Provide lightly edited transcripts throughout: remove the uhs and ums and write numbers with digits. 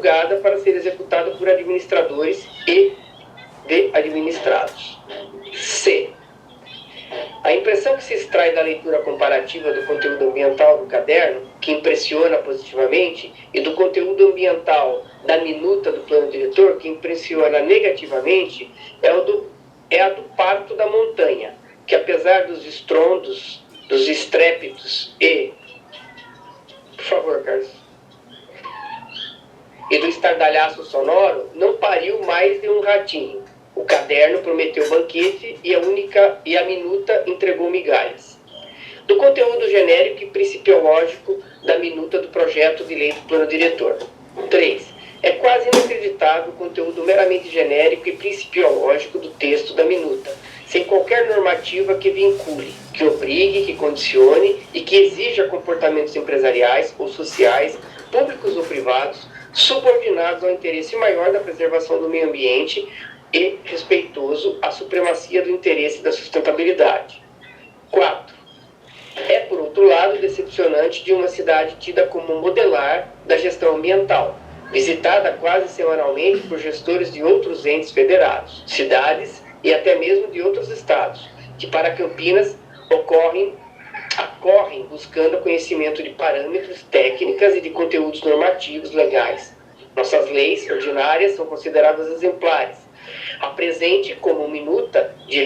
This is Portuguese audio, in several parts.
julgada para ser executada por administradores e de administrados. C. A impressão que se extrai da leitura comparativa do conteúdo ambiental do caderno, que impressiona positivamente, e do conteúdo ambiental da minuta do plano diretor, que impressiona negativamente, é a do parto da montanha, que apesar dos estrondos, dos estrépitos e... Por favor, Carlos. E do estardalhaço sonoro, não pariu mais de um ratinho. O caderno prometeu banquete e a minuta entregou migalhas. Do conteúdo genérico e principiológico da minuta do projeto de lei do plano diretor. 3. É quase inacreditável o conteúdo meramente genérico e principiológico do texto da minuta, sem qualquer normativa que vincule, que obrigue, que condicione e que exija comportamentos empresariais ou sociais, públicos ou privados, subordinados ao interesse maior da preservação do meio ambiente e respeitoso à supremacia do interesse da sustentabilidade. 4. É, por outro lado, decepcionante de uma cidade tida como modelar da gestão ambiental, visitada quase semanalmente por gestores de outros entes federados, cidades e até mesmo de outros estados, que para Campinas acorrem buscando conhecimento de parâmetros, técnicas e de conteúdos normativos legais. Nossas leis ordinárias são consideradas exemplares. A presente minuta de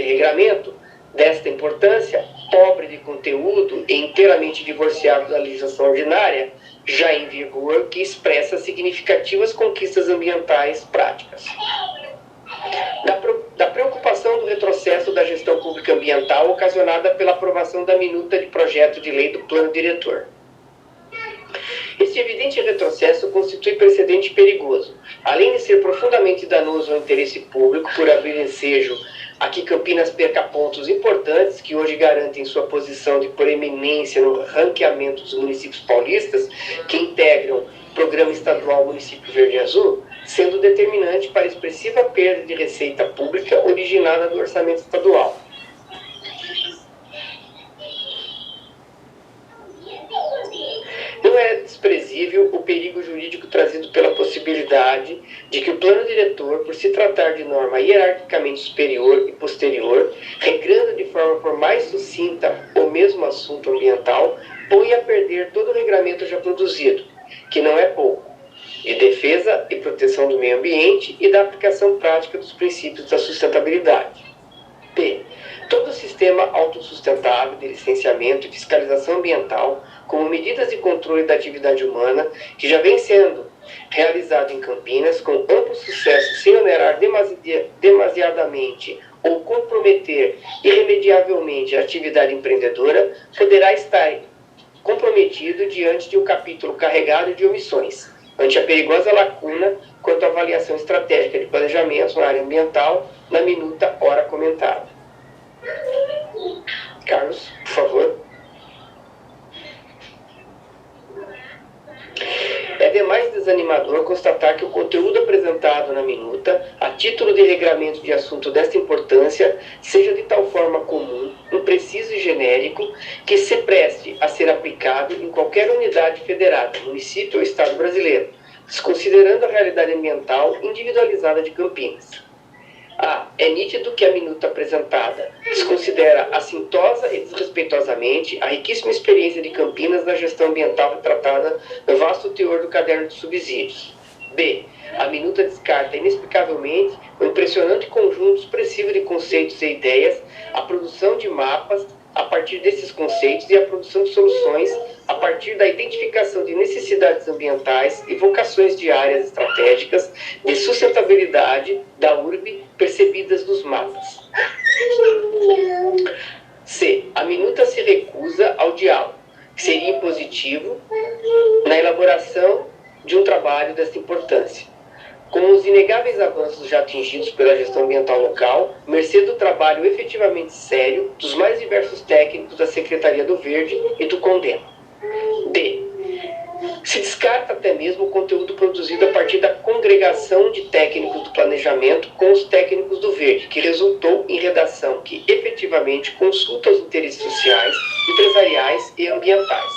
regramento desta importância, pobre de conteúdo e inteiramente divorciado da legislação ordinária, já em vigor, que expressa significativas conquistas ambientais práticas. Da preocupação do retrocesso da gestão pública ambiental ocasionada pela aprovação da minuta de projeto de lei do plano diretor. Este evidente retrocesso constitui precedente perigoso, além de ser profundamente danoso ao interesse público por abrir ensejo a que Campinas perca pontos importantes que hoje garantem sua posição de proeminência no ranqueamento dos municípios paulistas que integram o Programa Estadual Município Verde e Azul, sendo determinante para a expressiva perda de receita pública originada do orçamento estadual. Não é desprezível o perigo jurídico trazido pela possibilidade de que o plano diretor, por se tratar de norma hierarquicamente superior e posterior, regrando de forma por mais sucinta o mesmo assunto ambiental, ponha a perder todo o regramento já produzido, que não é pouco, de defesa e proteção do meio ambiente e da aplicação prática dos princípios da sustentabilidade. B. Todo o sistema autossustentável de licenciamento e fiscalização ambiental, como medidas de controle da atividade humana, que já vem sendo realizado em Campinas com amplo sucesso, sem onerar demasiadamente ou comprometer irremediavelmente a atividade empreendedora, poderá estar comprometido diante de um capítulo carregado de omissões, ante a perigosa lacuna quanto à avaliação estratégica de planejamento na área ambiental, na minuta ora comentada. Carlos, por favor. É demais desanimador constatar que o conteúdo apresentado na minuta, a título de regramento de assunto desta importância, seja de tal forma comum, impreciso e genérico, que se preste a ser aplicado em qualquer unidade federada, município ou estado brasileiro, desconsiderando a realidade ambiental individualizada de Campinas. É nítido que a minuta apresentada desconsidera assintosa e desrespeitosamente a riquíssima experiência de Campinas na gestão ambiental retratada no vasto teor do caderno de subsídios. B. A minuta descarta inexplicavelmente o impressionante conjunto expressivo de conceitos e ideias, a produção de mapas a partir desses conceitos e a produção de soluções a partir da identificação de necessidades ambientais e vocações de áreas estratégicas de sustentabilidade da urbe percebidas nos mapas. C. A minuta se recusa ao diálogo, que seria impositivo na elaboração de um trabalho desta importância. Com os inegáveis avanços já atingidos pela gestão ambiental local, mercê do trabalho efetivamente sério dos mais diversos técnicos da Secretaria do Verde e do CONDEM. D. Se descarta até mesmo o conteúdo produzido a partir da congregação de técnicos do planejamento com os técnicos do Verde, que resultou em redação que efetivamente consulta os interesses sociais, empresariais e ambientais.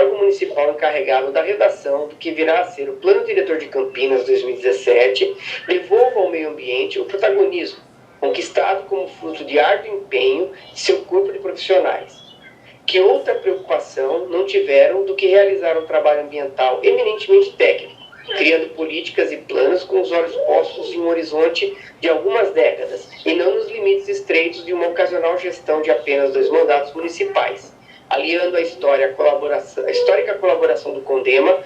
órgão municipal encarregado da redação do que virá a ser o Plano Diretor de Campinas 2017, levou ao meio ambiente o protagonismo, conquistado como fruto de árduo empenho de seu corpo de profissionais, que outra preocupação não tiveram do que realizar um trabalho ambiental eminentemente técnico, criando políticas e planos com os olhos postos em um horizonte de algumas décadas, e não nos limites estreitos de uma ocasional gestão de apenas 2 mandatos municipais, aliando a histórica colaboração do CONDEMA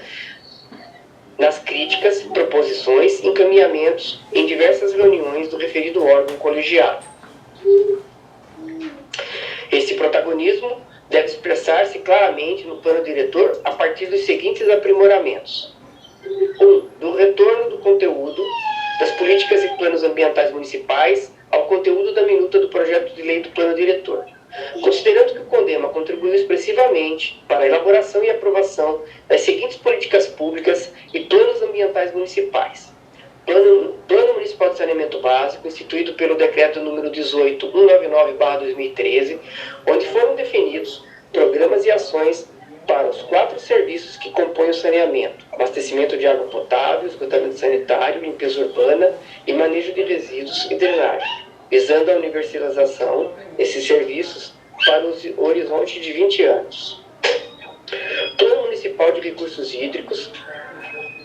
nas críticas, proposições e encaminhamentos em diversas reuniões do referido órgão colegiado. Esse protagonismo deve expressar-se claramente no plano diretor a partir dos seguintes aprimoramentos. 1. Do retorno do conteúdo das políticas e planos ambientais municipais ao conteúdo da minuta do projeto de lei do plano diretor. Considerando que o CONDEMA contribuiu expressivamente para a elaboração e aprovação das seguintes políticas públicas e planos ambientais municipais. Plano Municipal de Saneamento Básico, instituído pelo Decreto número 18.199/2013, onde foram definidos programas e ações para os 4 serviços que compõem o saneamento: abastecimento de água potável, esgotamento sanitário, limpeza urbana e manejo de resíduos e drenagem, visando a universalização desses serviços para o horizonte de 20 anos. Plano Municipal de Recursos Hídricos,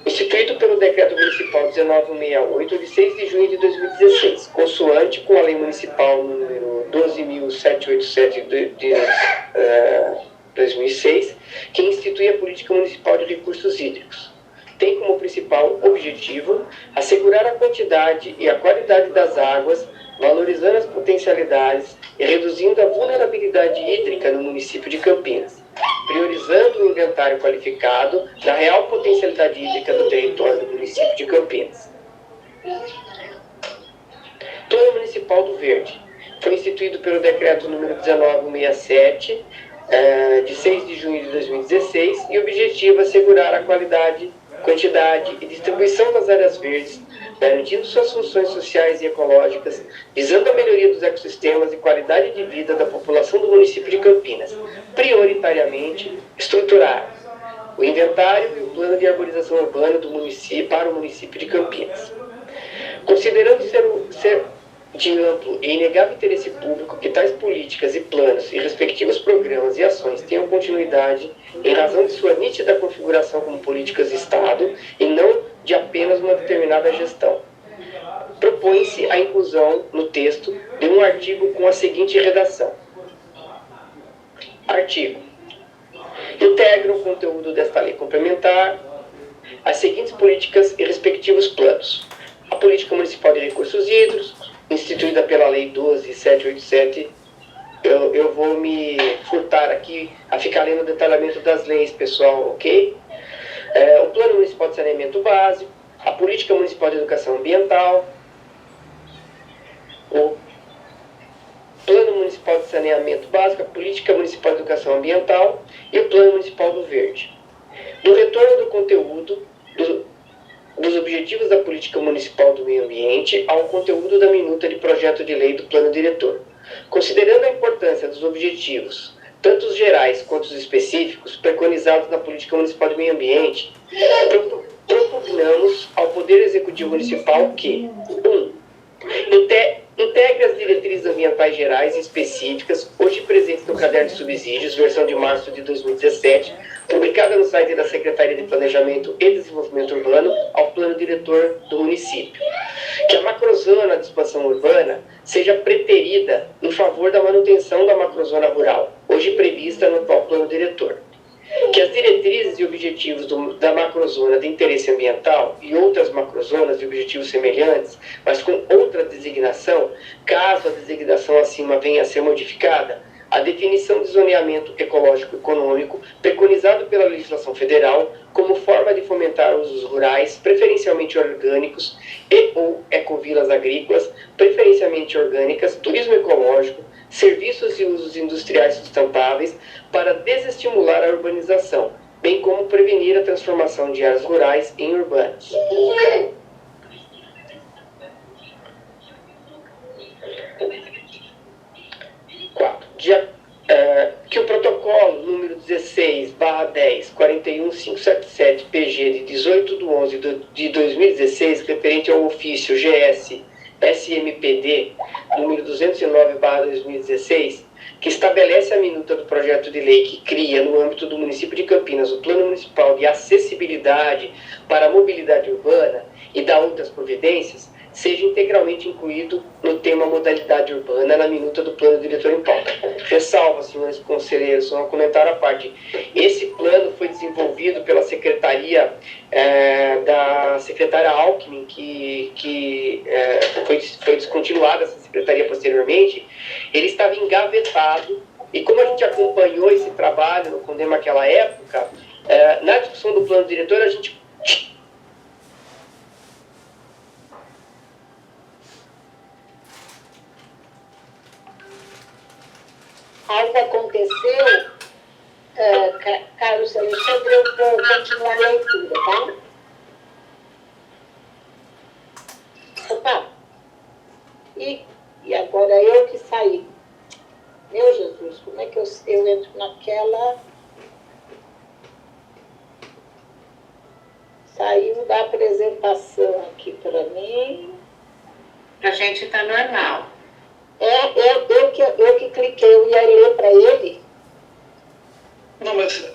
instituído pelo Decreto Municipal 1968, de 6 de junho de 2016, consoante com a Lei Municipal número 12.787 de 2006, que institui a Política Municipal de Recursos Hídricos. Tem como principal objetivo assegurar a quantidade e a qualidade das águas, valorizando as potencialidades e reduzindo a vulnerabilidade hídrica no município de Campinas, priorizando o inventário qualificado da real potencialidade hídrica do território do município de Campinas. Plano Municipal do Verde foi instituído pelo Decreto número 1967, de 6 de junho de 2016, e objetiva assegurar a qualidade, quantidade e distribuição das áreas verdes, garantindo suas funções sociais e ecológicas, visando a melhoria dos ecossistemas e qualidade de vida da população do município de Campinas, prioritariamente estruturar o inventário e o plano de arborização urbana do município para o município de Campinas. Considerando ser de amplo e inegável interesse público que tais políticas e planos e respectivos programas e ações tenham continuidade em razão de sua nítida configuração como políticas de Estado e não de apenas uma determinada gestão, propõe-se a inclusão no texto de um artigo com a seguinte redação. Artigo. Integra o conteúdo desta lei complementar as seguintes políticas e respectivos planos: a Política Municipal de Recursos Hídricos, instituída pela Lei 12.787. Eu vou me furtar aqui a ficar lendo o detalhamento das leis, pessoal, ok? O Plano Municipal de Saneamento Básico, a Política Municipal de Educação Ambiental, o Plano Municipal de Saneamento Básico, a Política Municipal de Educação Ambiental e o Plano Municipal do Verde. Do retorno do conteúdo dos objetivos da Política Municipal do Meio Ambiente ao conteúdo da minuta de projeto de lei do Plano Diretor. Considerando a importância dos objetivos, tanto os gerais quanto os específicos, preconizados na Política Municipal do Meio Ambiente, propugnamos ao Poder Executivo Municipal que 1. Integre as diretrizes ambientais gerais e específicas, hoje presentes no Caderno de Subsídios, versão de março de 2017, publicada no site da Secretaria de Planejamento e Desenvolvimento Urbano, ao plano diretor do município. Que a macrozona de expansão urbana seja preterida em favor da manutenção da macrozona rural, hoje prevista no atual plano diretor. Que as diretrizes e objetivos da macrozona de interesse ambiental e outras macrozonas de objetivos semelhantes, mas com outra designação, caso a designação acima venha a ser modificada, a definição de zoneamento ecológico-econômico preconizado pela legislação federal como forma de fomentar usos rurais, preferencialmente orgânicos, e ou ecovilas agrícolas, preferencialmente orgânicas, turismo ecológico, serviços e usos industriais sustentáveis para desestimular a urbanização, bem como prevenir a transformação de áreas rurais em urbanas. Que o protocolo número 16/10, 2016, referente ao ofício GS SMPD, número 209/2016, que estabelece a minuta do projeto de lei que cria, no âmbito do município de Campinas, o Plano Municipal de Acessibilidade para a Mobilidade Urbana e da outras providências, seja integralmente incluído no tema modalidade urbana na minuta do plano diretor em pauta. Ressalva, senhores conselheiros, só um comentário à parte. Esse plano foi desenvolvido pela secretaria da secretária Alckmin, que foi descontinuada essa secretaria posteriormente. Ele estava engavetado, e como a gente acompanhou esse trabalho no Condema naquela época, na discussão do plano diretor, a gente algo aconteceu, Carlos Alexandre, eu vou continuar a leitura, tá? Opa! E agora eu que saí. Meu Jesus, como é que eu entro naquela... Saiu da apresentação aqui para mim. A gente está normal. Eu que cliquei, eu ia ler para ele. Não, mas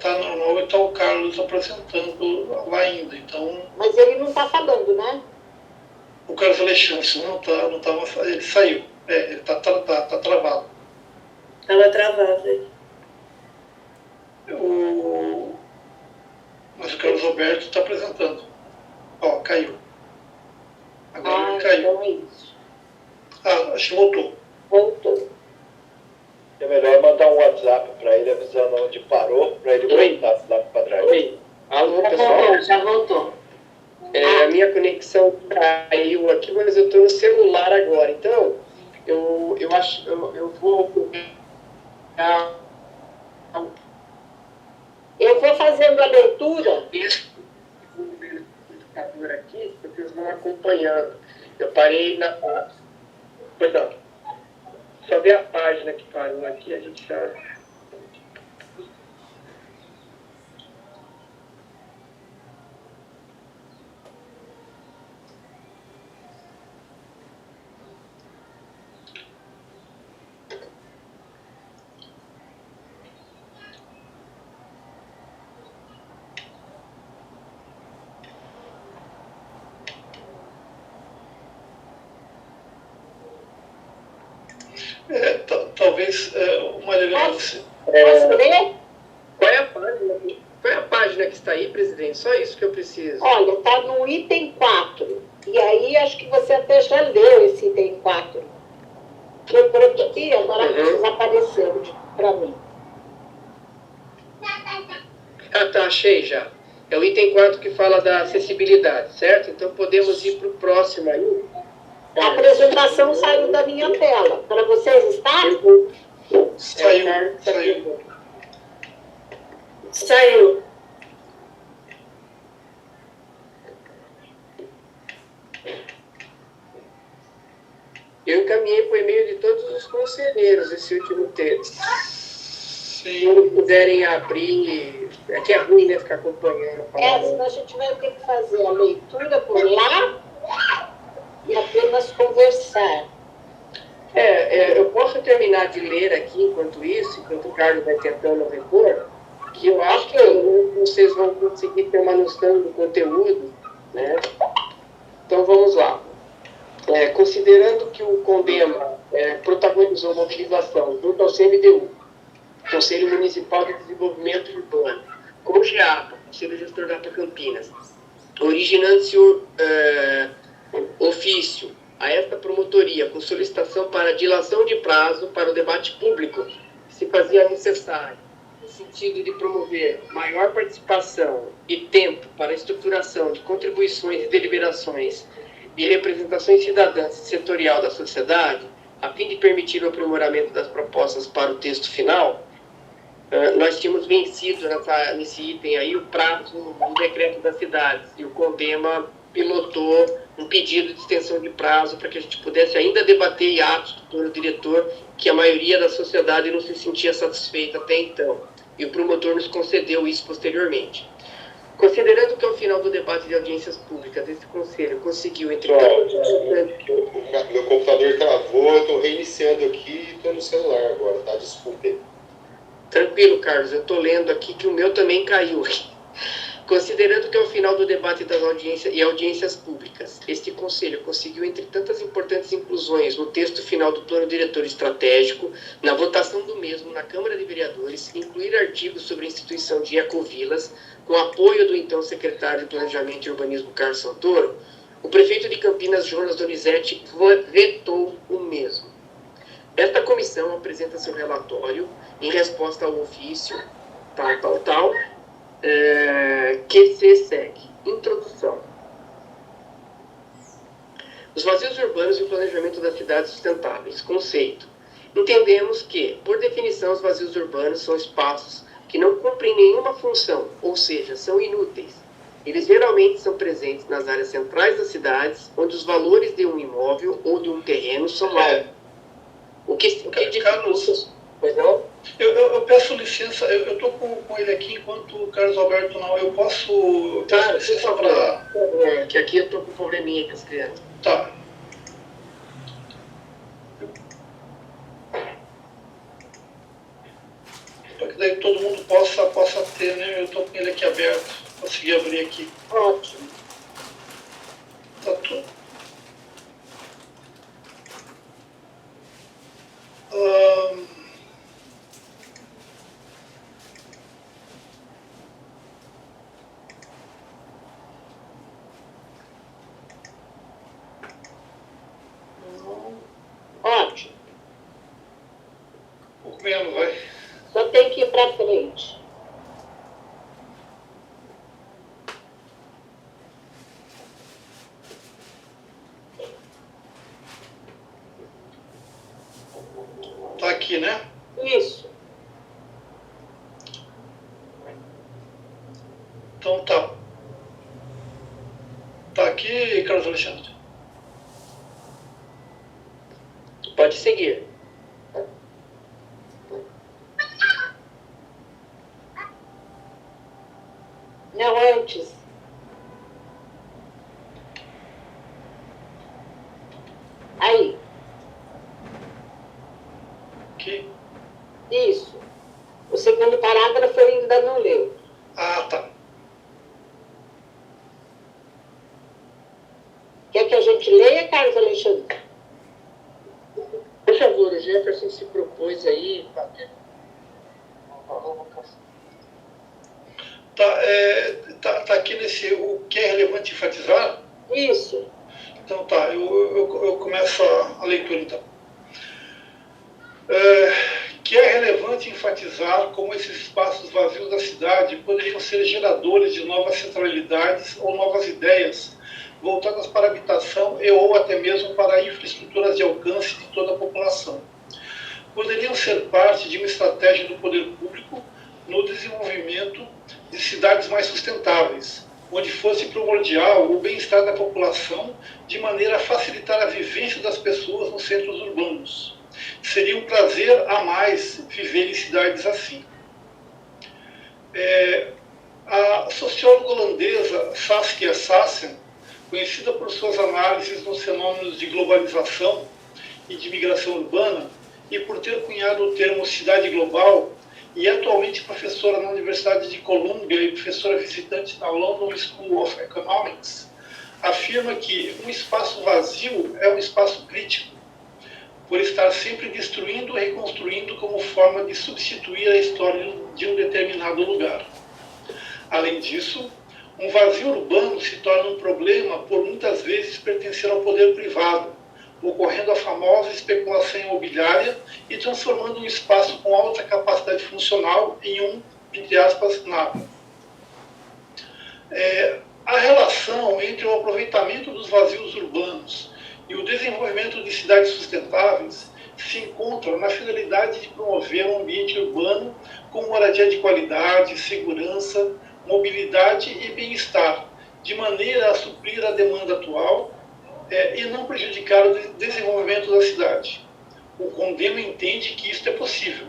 tá normal e está o Carlos apresentando lá ainda, então... Mas ele não está falando, né? O Carlos Alexandre não tava, ele saiu, ele tá travado. Estava travado aí. Mas o Carlos Alberto está apresentando. Ó, caiu. Agora ele caiu. Então é isso. Acho que voltou. Voltou. É melhor mandar um WhatsApp para ele avisando onde parou, para ele voltar lá para trás. Oi. Alô, pessoal? Já voltou. A minha conexão caiu aqui, mas eu estou no celular agora. Então, eu acho, eu vou... Eu vou fazendo a leitura. Aqui, porque eles vão acompanhando. Eu parei na... Pois não. Só ver a página que parou aqui, a gente já... Talvez uma elegância. Posso ler? Qual é a página que está aí, presidente? Só isso que eu preciso. Olha, está no item 4. E aí acho que você até já leu esse item 4. Que eu prometi, agora desapareceu para mim. Tá, achei já. É o item 4 que fala da acessibilidade, certo? Então podemos ir para o próximo aí. A apresentação saiu da minha tela. Para vocês está? Saiu. Eu encaminhei para o e-mail de todos os conselheiros esse último texto. Se eles puderem abrir, é que é ruim, né, ficar acompanhando. Senão a gente vai ter que fazer a leitura por lá e apenas conversar. Eu posso terminar de ler aqui enquanto isso, enquanto o Carlos vai tentando repor, que eu acho que vocês vão conseguir ter uma noção do conteúdo, né? Então vamos lá. Considerando que o Condema protagonizou mobilização junto ao CMDU, Conselho Municipal de Desenvolvimento Urbano, com o GEAPA, Conselho Gestor da APA Campinas, originando-se ofício a esta promotoria com solicitação para dilação de prazo para o debate público, que se fazia necessário, no sentido de promover maior participação e tempo para a estruturação de contribuições e deliberações de representações cidadãs e setorial da sociedade, a fim de permitir o aprimoramento das propostas para o texto final, nós tínhamos vencido nesse item aí o prazo do decreto das cidades, e o Condema pilotou um pedido de extensão de prazo para que a gente pudesse ainda debater em atos do plano diretor, que a maioria da sociedade não se sentia satisfeita até então, e o promotor nos concedeu isso posteriormente. Considerando que ao final do debate de audiências públicas, esse Conselho conseguiu, entre Meu computador travou, eu estou reiniciando aqui e estou no celular agora, tá? Desculpe. Tranquilo, Carlos, eu estou lendo aqui que o meu também caiu. Considerando que ao final do debate das audiências públicas, este Conselho conseguiu, entre tantas importantes inclusões no texto final do Plano Diretor Estratégico, na votação do mesmo na Câmara de Vereadores, incluir artigos sobre a instituição de ecovilas, com apoio do então secretário de Planejamento e Urbanismo, Carlos Santoro, o prefeito de Campinas, Jonas Donizete, vetou o mesmo. Esta comissão apresenta seu relatório em resposta ao ofício, que se segue. Introdução. Os vazios urbanos e o planejamento das cidades sustentáveis. Conceito. Entendemos que, por definição, os vazios urbanos são espaços que não cumprem nenhuma função, ou seja, são inúteis. Eles geralmente são presentes nas áreas centrais das cidades, onde os valores de um imóvel ou de um terreno são altos. O que Carlos, pois não? Eu peço licença, eu estou com ele aqui enquanto o Carlos Alberto não. Eu posso. Claro, peço licença para. Que aqui eu estou com um probleminha com as crianças. Tá. Para que daí todo mundo possa ter, né? Eu estou com ele aqui aberto. Consegui abrir aqui. Ótimo. Tá tudo. Ótimo. Um pouco menos, vai. Só tem que ir para frente. Tá aqui, né? Isso. Então tá. Tá aqui, Carlos Alexandre. Pode seguir. Não, antes. Aí. Aqui. Isso. O segundo parágrafo eu ainda não leu. Ah, tá. Quer que a gente leia, Carlos Alexandre? Por favor, o Jefferson se propôs aí. Tá aqui nesse o que é relevante enfatizar. Isso. Então tá, eu começo a leitura então. Que é relevante enfatizar como esses espaços vazios da cidade poderiam ser geradores de novas centralidades ou novas ideias voltadas para a habitação e ou até mesmo para infraestruturas de alcance de toda a população. Poderiam ser parte de uma estratégia do poder público no desenvolvimento de cidades mais sustentáveis, onde fosse primordial o bem-estar da população de maneira a facilitar a vivência das pessoas nos centros urbanos. Seria um prazer a mais viver em cidades assim. A socióloga holandesa Saskia Sassen, conhecida por suas análises nos fenômenos de globalização e de migração urbana, e por ter cunhado o termo cidade global, e atualmente professora na Universidade de Columbia e professora visitante na London School of Economics, afirma que um espaço vazio é um espaço crítico, por estar sempre destruindo e reconstruindo como forma de substituir a história de um determinado lugar. Além disso, um vazio urbano se torna um problema por muitas vezes pertencer ao poder privado, ocorrendo a famosa especulação imobiliária e transformando um espaço com alta capacidade funcional em um, entre aspas, nada. A relação entre o aproveitamento dos vazios urbanos e o desenvolvimento de cidades sustentáveis se encontra na finalidade de promover um ambiente urbano com moradia de qualidade, segurança, mobilidade e bem-estar, de maneira a suprir a demanda atual e não prejudicar o desenvolvimento da cidade. O Condema entende que isto é possível,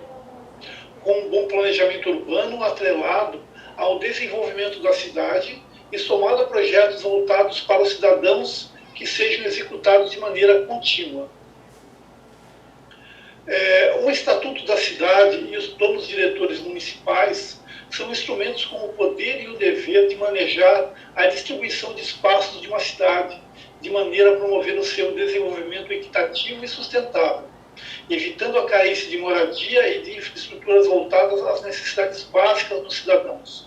com um bom planejamento urbano atrelado ao desenvolvimento da cidade e somado a projetos voltados para os cidadãos que sejam executados de maneira contínua. O Estatuto da Cidade e os planos diretores municipais são instrumentos com o poder e o dever de manejar a distribuição de espaços de uma cidade, de maneira a promover o seu desenvolvimento equitativo e sustentável, evitando a carência de moradia e de infraestruturas voltadas às necessidades básicas dos cidadãos.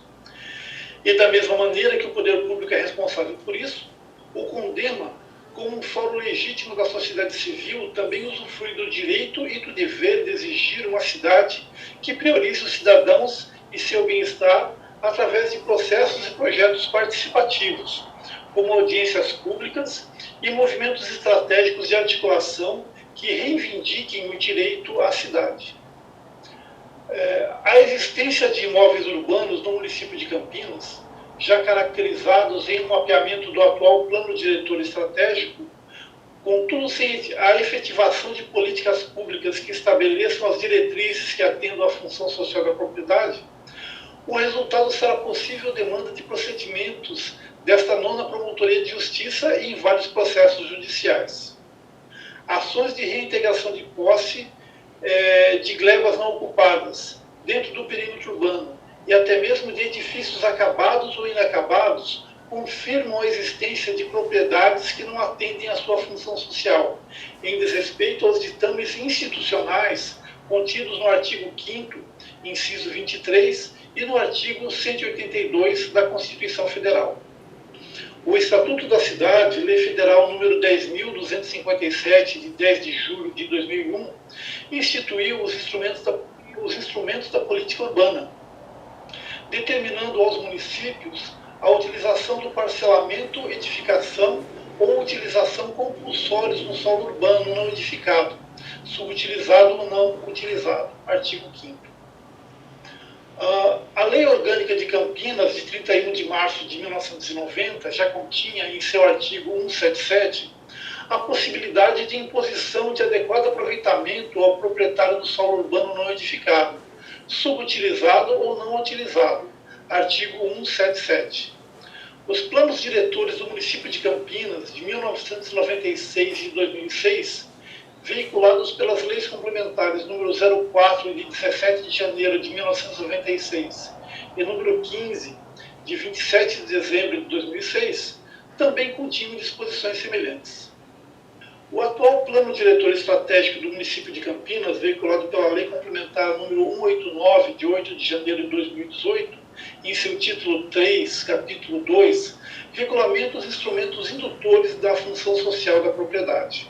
E da mesma maneira que o poder público é responsável por isso, o CONDEMA, como um fórum legítimo da sociedade civil, também usufrui do direito e do dever de exigir uma cidade que priorize os cidadãos e seu bem-estar através de processos e projetos participativos, como audiências públicas e movimentos estratégicos de articulação que reivindiquem o direito à cidade. A existência de imóveis urbanos no município de Campinas, já caracterizados em um mapeamento do atual plano diretor estratégico, contudo sem a efetivação de políticas públicas que estabeleçam as diretrizes que atendam à função social da propriedade, o resultado será possível demanda de procedimentos desta nona Promotoria de Justiça e em vários processos judiciais. Ações de reintegração de posse de glebas não ocupadas dentro do perímetro urbano e até mesmo de edifícios acabados ou inacabados confirmam a existência de propriedades que não atendem à sua função social, em desrespeito aos ditames institucionais contidos no artigo 5º, inciso 23, e no artigo 182 da Constituição Federal. O Estatuto da Cidade, Lei Federal número 10.257, de 10 de julho de 2001, instituiu os instrumentos da política urbana, determinando aos municípios a utilização do parcelamento, edificação ou utilização compulsórios no solo urbano não edificado, subutilizado ou não utilizado. Artigo 5º. A Lei Orgânica de Campinas, de 31 de março de 1990, já continha em seu artigo 177 a possibilidade de imposição de adequado aproveitamento ao proprietário do solo urbano não edificado, subutilizado ou não utilizado. Artigo 177. Os planos diretores do município de Campinas, de 1996 e 2006, veiculados pelas leis complementares número 04, de 17 de janeiro de 1996, e número 15, de 27 de dezembro de 2006, também continham disposições semelhantes. O atual Plano Diretor Estratégico do município de Campinas, veiculado pela Lei Complementar número 189, de 8 de janeiro de 2018, em seu título 3, capítulo 2, regulamenta os instrumentos indutores da função social da propriedade.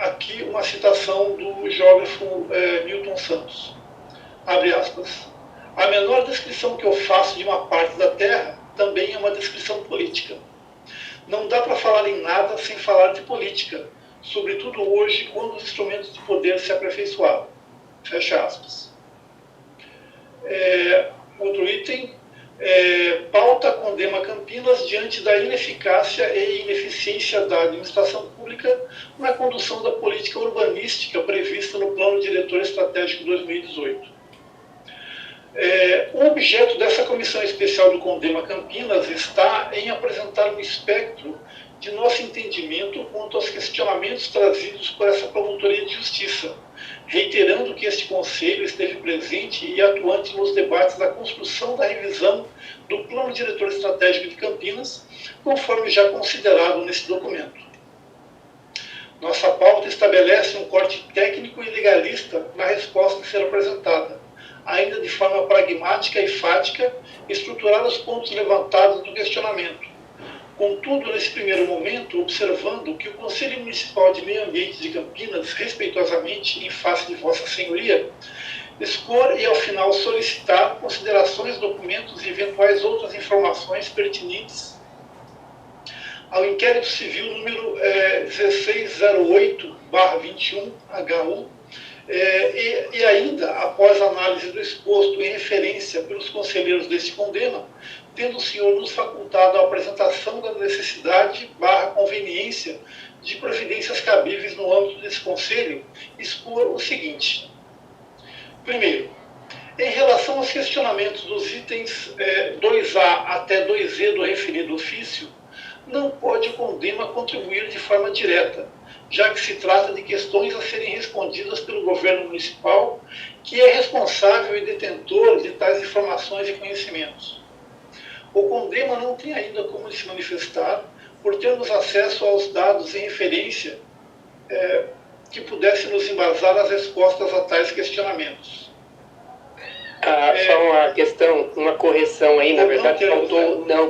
Aqui uma citação do geógrafo Milton Santos. Abre aspas. A menor descrição que eu faço de uma parte da Terra também é uma descrição política. Não dá para falar em nada sem falar de política, sobretudo hoje, quando os instrumentos de poder se aperfeiçoaram. Fecha aspas. Outro item. Pauta condena Campinas diante da ineficácia e ineficiência da administração pública na condução da política urbanística prevista no Plano Diretor Estratégico 2018. O objeto dessa comissão especial do Condema Campinas está em apresentar um espectro de nosso entendimento quanto aos questionamentos trazidos por essa Promotoria de Justiça, reiterando que este Conselho esteve presente e atuante nos debates da construção da revisão do Plano Diretor Estratégico de Campinas, conforme já considerado nesse documento. Nossa pauta estabelece um corte técnico e legalista na resposta a ser apresentada, ainda de forma pragmática e fática, estruturar os pontos levantados do questionamento. Contudo, nesse primeiro momento, observando que o Conselho Municipal de Meio Ambiente de Campinas, respeitosamente, em face de Vossa Senhoria, expor e, ao final, solicitar considerações, documentos e eventuais outras informações pertinentes ao inquérito civil número 1608/21-HU, e ainda, após a análise do exposto em referência pelos conselheiros deste Condema, tendo o senhor nos facultado a apresentação da necessidade/conveniência de providências cabíveis no âmbito desse Conselho, expor o seguinte. Primeiro, Em relação aos questionamentos dos itens 2A até 2E do referido ofício, não pode o CONDEMA contribuir de forma direta, já que se trata de questões a serem respondidas pelo governo municipal, que é responsável e detentor de tais informações e conhecimentos. O CONDEMA não tem ainda como se manifestar por termos acesso aos dados em referência que pudessem nos embasar as respostas a tais questionamentos. Só uma questão, uma correção aí, na verdade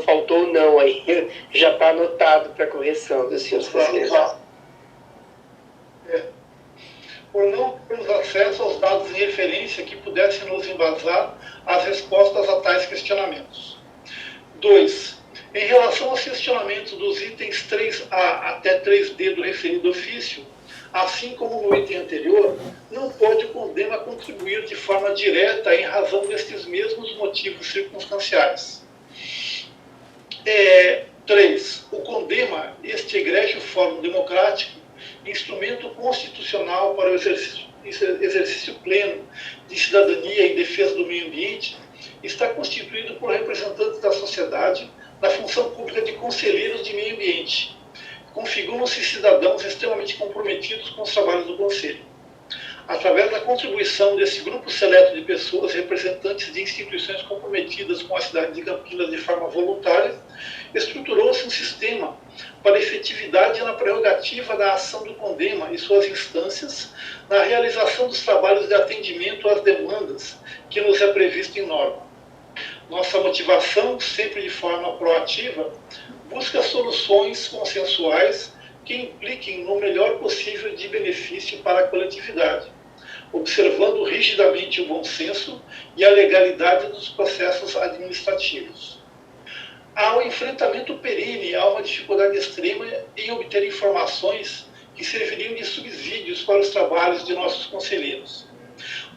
faltou não aí, já está anotado para correção do senhor Cecílio. Por não termos acesso aos dados em referência que pudessem nos embasar as respostas a tais questionamentos. 2. Em relação aos questionamentos dos itens 3A até 3D do referido ofício, assim como no item anterior, não pode o CONDEMA contribuir de forma direta em razão destes mesmos motivos circunstanciais. 3. O CONDEMA, este egrégio fórum democrático, instrumento constitucional para o exercício pleno de cidadania em defesa do meio ambiente, está constituído por representantes da sociedade na função pública de conselheiros de meio ambiente. Configuram-se cidadãos extremamente comprometidos com os trabalhos do Conselho. Através da contribuição desse grupo seleto de pessoas representantes de instituições comprometidas com a cidade de Campinas de forma voluntária, estruturou-se um sistema para a efetividade na prerrogativa da ação do CONDEMA e suas instâncias na realização dos trabalhos de atendimento às demandas que nos é previsto em norma. Nossa motivação, sempre de forma proativa, busca soluções consensuais que impliquem no melhor possível de benefício para a coletividade, observando rigidamente o bom senso e a legalidade dos processos administrativos. Há um enfrentamento perene, há uma dificuldade extrema em obter informações que serviriam de subsídios para os trabalhos de nossos conselheiros.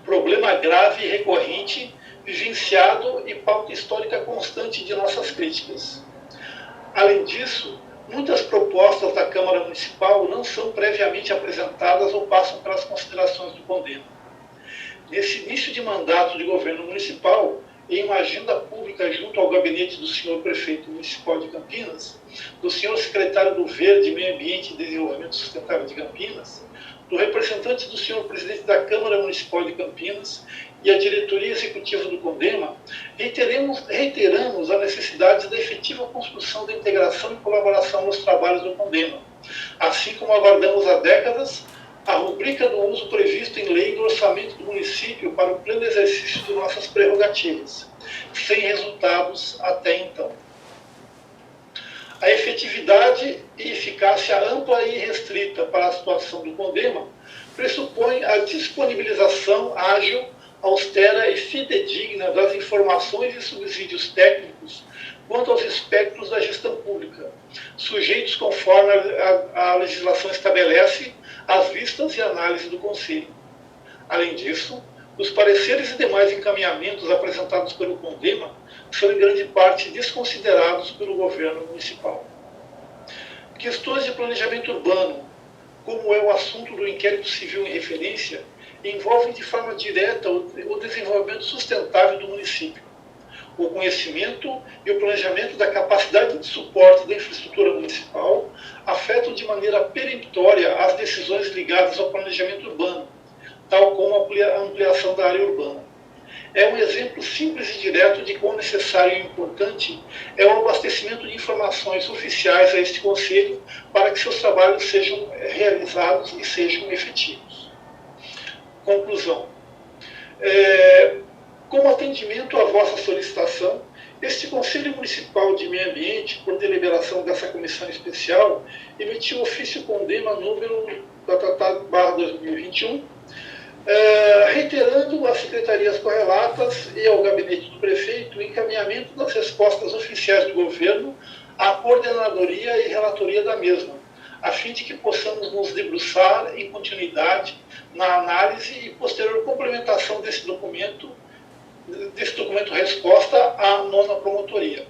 Problema grave e recorrente, vivenciado e pauta histórica constante de nossas críticas. Além disso, muitas propostas da Câmara Municipal não são previamente apresentadas ou passam pelas considerações do CONDEMA. Nesse início de mandato de governo municipal, em uma agenda pública junto ao gabinete do senhor prefeito municipal de Campinas, do senhor secretário do Verde, Meio Ambiente e Desenvolvimento Sustentável de Campinas, do representante do senhor presidente da Câmara Municipal de Campinas e a diretoria executiva do CONDEMA, reiteramos a necessidade da efetiva construção da integração e colaboração nos trabalhos do CONDEMA, assim como aguardamos há décadas a rubrica do uso previsto em lei do orçamento do município para o pleno exercício de nossas prerrogativas, sem resultados até então. A efetividade e eficácia ampla e restrita para a situação do CONDEMA pressupõe a disponibilização ágil, austera e fidedigna das informações e subsídios técnicos quanto aos espectros da gestão pública, sujeitos conforme a legislação estabelece as vistas e análise do Conselho. Além disso, os pareceres e demais encaminhamentos apresentados pelo CONDEMA são em grande parte desconsiderados pelo governo municipal. Questões de planejamento urbano, como é o assunto do inquérito civil em referência, envolvem de forma direta o desenvolvimento sustentável do município. O conhecimento e o planejamento da capacidade de suporte da infraestrutura municipal afetam de maneira peremptória as decisões ligadas ao planejamento urbano, tal como a ampliação da área urbana. É um exemplo simples e direto de quão necessário e importante é o abastecimento de informações oficiais a este Conselho para que seus trabalhos sejam realizados e sejam efetivos. Conclusão. Como atendimento à vossa solicitação, este Conselho Municipal de Meio Ambiente, por deliberação dessa comissão especial, emitiu ofício CONDEMA número 2021, reiterando às secretarias correlatas e ao gabinete do prefeito o encaminhamento das respostas oficiais do governo à coordenadoria e relatoria da mesma, a fim de que possamos nos debruçar em continuidade na análise e posterior complementação desse documento resposta à 9ª promotoria.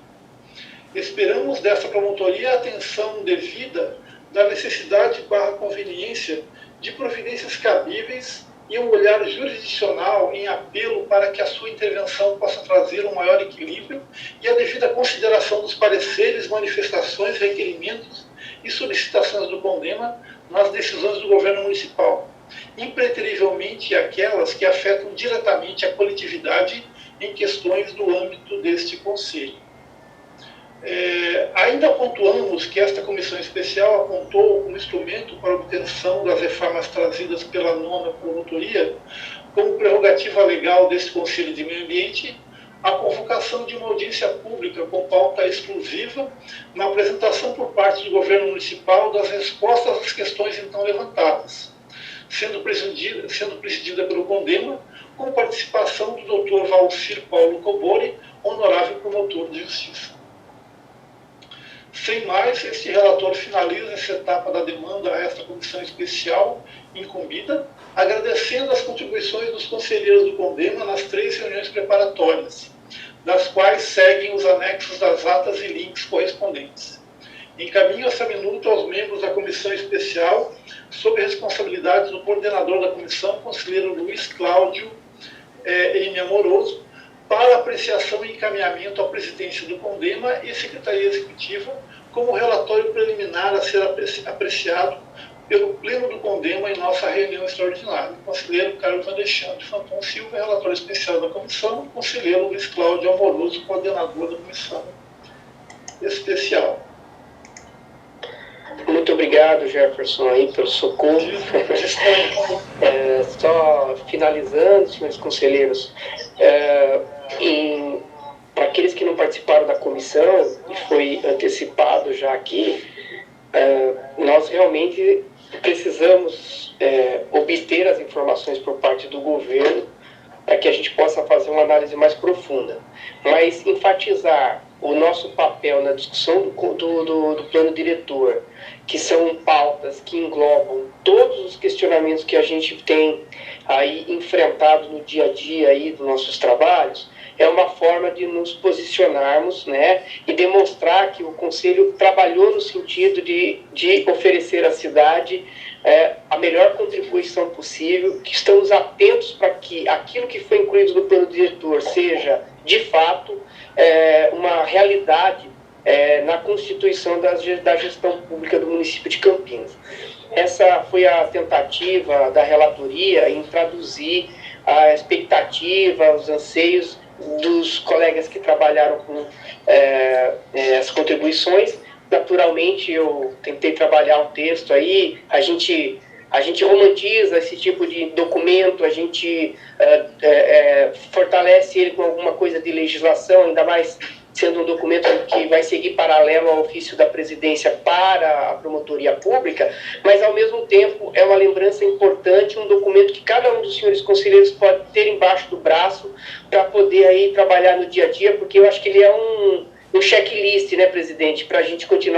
Esperamos dessa promotoria a atenção devida da necessidade / conveniência de providências cabíveis e um olhar jurisdicional em apelo para que a sua intervenção possa trazer um maior equilíbrio e a devida consideração dos pareceres, manifestações, requerimentos e solicitações do CONDEMA nas decisões do governo municipal, impreterivelmente aquelas que afetam diretamente a coletividade em questões do âmbito deste Conselho. Ainda pontuamos que esta comissão especial apontou como instrumento para a obtenção das reformas trazidas pela 9ª Promotoria, como prerrogativa legal deste Conselho de Meio Ambiente, a convocação de uma audiência pública com pauta exclusiva na apresentação por parte do governo municipal das respostas às questões então levantadas, sendo presidida pelo CONDEMA, com participação do Dr. Valcir Paulo Cobori, honorável promotor de justiça. Sem mais, este relatório finaliza essa etapa da demanda a esta comissão especial incumbida, agradecendo as contribuições dos conselheiros do CONDEMA nas 3 reuniões preparatórias, das quais seguem os anexos das atas e links correspondentes. Encaminho essa minuta aos membros da comissão especial, sob responsabilidade do coordenador da comissão, conselheiro Luiz Cláudio M. Amoroso, para apreciação e encaminhamento à presidência do CONDEMA e Secretaria Executiva, como relatório preliminar a ser apreciado pelo Pleno do CONDEMA em nossa reunião extraordinária. Conselheiro Carlos Alexandre Fanton Silva, relator especial da comissão, conselheiro Luiz Cláudio Amoroso, coordenador da comissão especial. Muito obrigado, Jefferson, aí, pelo socorro. Só finalizando, senhores conselheiros, para aqueles que não participaram da comissão, e foi antecipado já aqui, nós realmente precisamos obter as informações por parte do governo para que a gente possa fazer uma análise mais profunda. Mas enfatizar o nosso papel na discussão do plano diretor, que são pautas que englobam todos os questionamentos que a gente tem aí enfrentado no dia a dia aí dos nossos trabalhos, é uma forma de nos posicionarmos, né, e demonstrar que o Conselho trabalhou no sentido de oferecer à cidade a melhor contribuição possível, que estamos atentos para que aquilo que foi incluído no plano diretor seja, de fato, uma realidade na constituição da gestão pública do município de Campinas. Essa foi a tentativa da relatoria em traduzir a expectativa, os anseios dos colegas que trabalharam com as contribuições. Naturalmente, eu tentei trabalhar o texto aí, a gente romantiza esse tipo de documento, a gente fortalece ele com alguma coisa de legislação, ainda mais sendo um documento que vai seguir paralelo ao ofício da presidência para a promotoria pública, mas ao mesmo tempo é uma lembrança importante, um documento que cada um dos senhores conselheiros pode ter embaixo do braço para poder aí trabalhar no dia a dia, porque eu acho que ele é um checklist, né, presidente, para a gente continuar